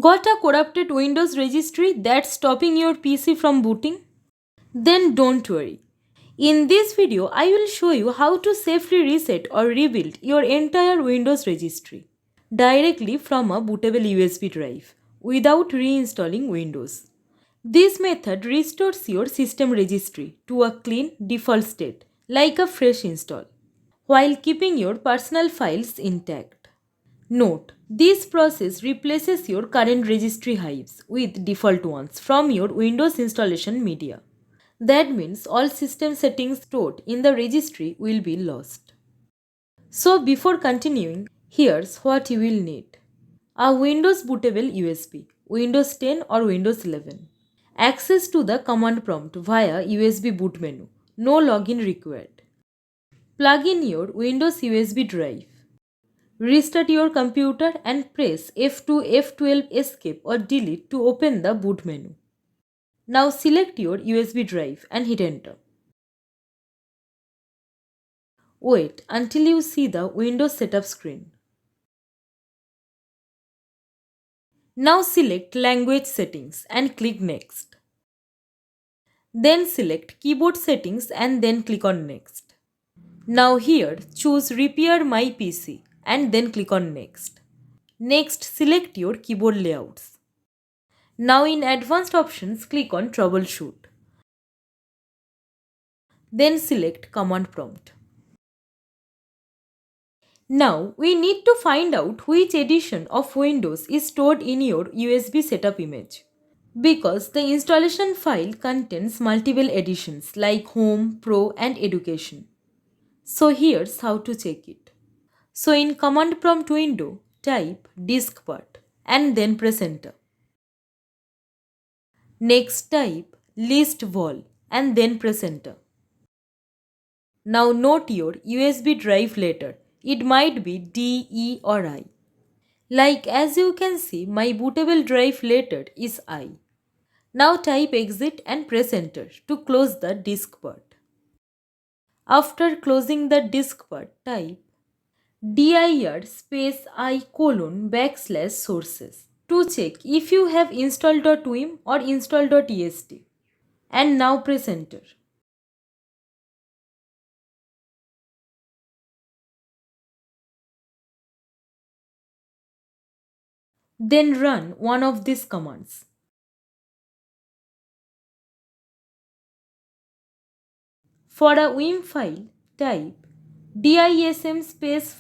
Got a corrupted Windows registry that's stopping your PC from booting? Then don't worry. In this video, I will show you how to safely reset or rebuild your entire Windows registry directly from a bootable USB drive without reinstalling Windows. This method restores your system registry to a clean default state like a fresh install while keeping your personal files intact. Note, this process replaces your current registry hives with default ones from your Windows installation media. That means all system settings stored in the registry will be lost. So before continuing, here's what you will need. A Windows bootable USB, Windows 10 or Windows 11. Access to the command prompt via USB boot menu. No login required. Plug in your Windows USB drive. Restart your computer and press F2, F12, Escape or Delete to open the boot menu. Now select your USB drive and hit enter. Wait until you see the Windows setup screen. Now select Language Settings and click Next. Then select Keyboard Settings and then click on Next. Now here choose Repair My PC and then click on Next. Next select your keyboard layouts. Now in Advanced Options click on Troubleshoot. Then select Command Prompt. Now we need to find out which edition of Windows is stored in your USB setup image. Because the installation file contains multiple editions like Home, Pro and Education. So here's how to check it. So in Command Prompt window, type diskpart and then press enter. Next type list vol and then press enter. Now note your USB drive letter. It might be D, E or I. Like as you can see, my bootable drive letter is I. Now type exit and press enter to close the disk part. After closing the disk part, type dir space I colon backslash sources to check if you have install.wim or install.est. And now press enter. Then run one of these commands. For a Vim file, type dism space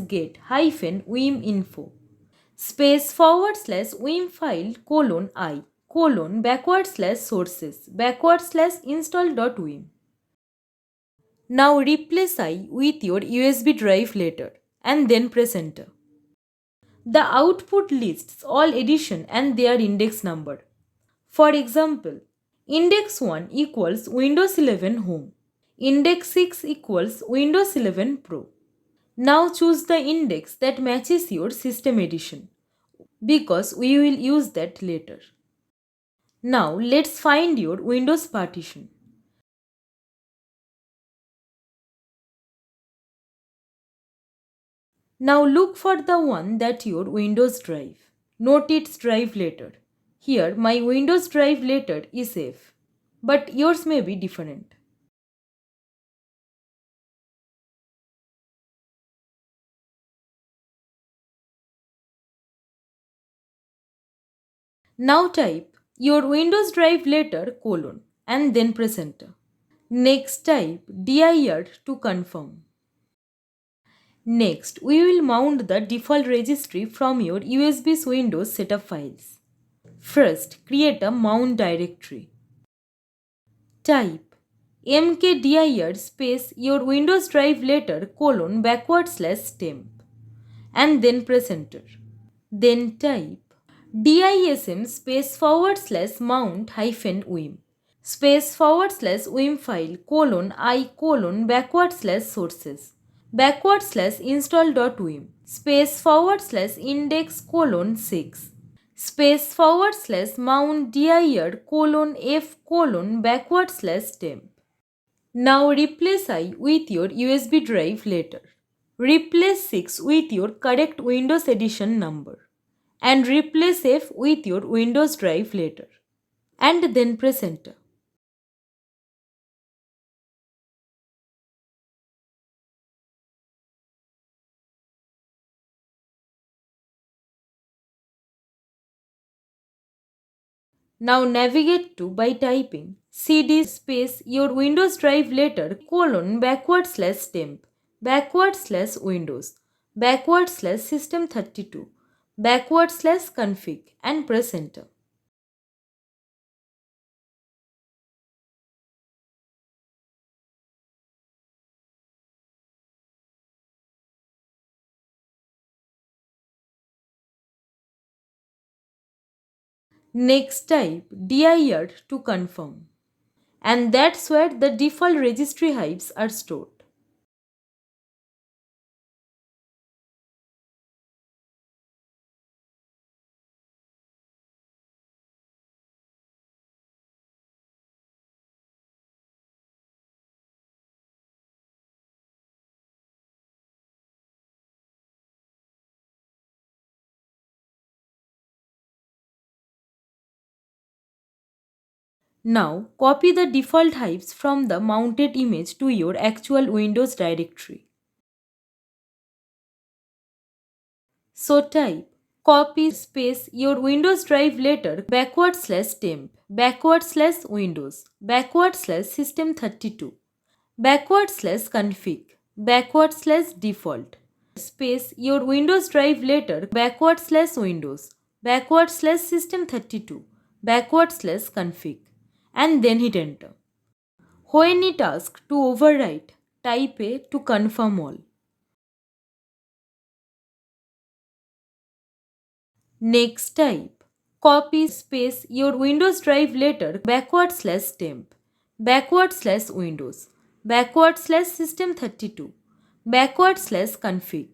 / get hyphen vim info space / vim file colon I colon / sources / install.vim. Now replace I with your USB drive letter and then press enter. The output lists all edition and their index number. For example, index 1 equals Windows 11 Home. Index 6 equals Windows 11 Pro. Now choose the index that matches your system edition because we will use that later. Now let's find your Windows partition. Now look for the one that your Windows drive. Note its drive letter. Here my Windows drive letter is F, but yours may be different. Now type your Windows drive letter colon and then press enter. Next type dir to confirm. Next, we will mount the default registry from your USB Windows setup files. First, create a mount directory. Type mkdir space your Windows drive letter colon / temp and then press enter. Then type dism space / mount hyphen vim space / vim file colon I colon / sources / install.vim space / index colon 6 space / mount dir colon f colon / temp. Now replace I with your USB drive letter. Replace 6 with your correct Windows edition number. and replace F with your Windows drive later. And then press enter. Now navigate to by typing cd space your Windows drive later colon backward slash temp backward slash Windows backward slash system32 backward slash config and press enter. Next type dir to confirm. And that's where the default registry hives are stored. Now copy the default hives from the mounted image to your actual Windows directory. So type copy space your Windows drive later backward slash temp backward slash Windows backward slash system32 backward slash config backward slash default space your Windows drive later backward slash Windows backward slash system32 backward slash config and then hit enter. When it asks to overwrite, type A to confirm all. Next type copy space your Windows drive later backward slash temp backward slash Windows backward slash system32 backward slash config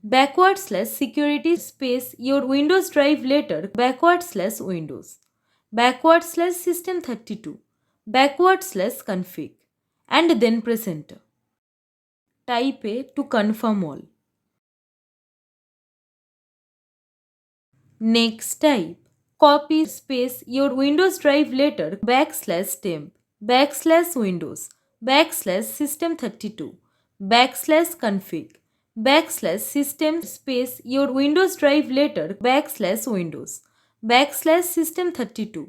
backward slash security space your Windows drive later backward slash Windows backward slash system32 backward slash config and then press enter. Type A to confirm all. Next type copy space your Windows drive later backslash temp backslash Windows backslash system32 backslash config backslash system space your Windows drive later backslash Windows backslash system32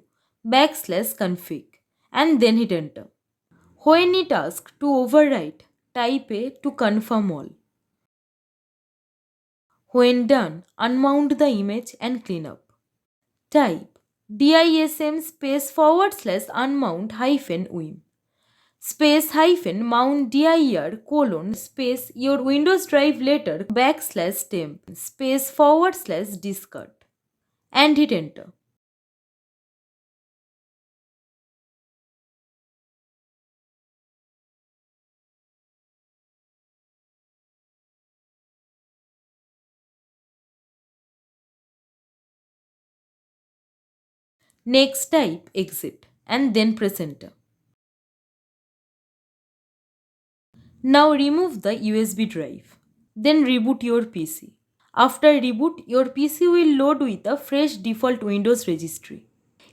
backslash config and then hit enter. When it asks to overwrite, type A to confirm all. When done, unmount the image and clean up. Type dism space forward slash unmount hyphen wim space hyphen mount dir colon space your Windows drive later backslash temp space forward slash discard and hit enter. Next type exit and then press enter. Now remove the USB drive. Then reboot your PC. After reboot, your PC will load with a fresh default Windows registry.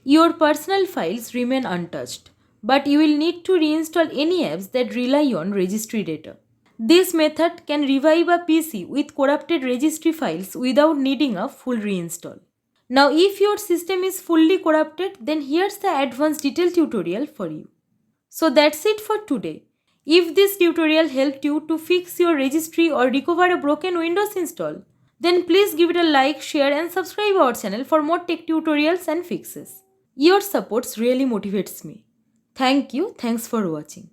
Your personal files remain untouched, but you will need to reinstall any apps that rely on registry data. This method can revive a PC with corrupted registry files without needing a full reinstall. Now if your system is fully corrupted, then here's the advanced detailed tutorial for you. So that's it for today. If this tutorial helped you to fix your registry or recover a broken Windows install, then please give it a like, share and subscribe our channel for more tech tutorials and fixes. Your support really motivates me. Thank you. Thanks for watching.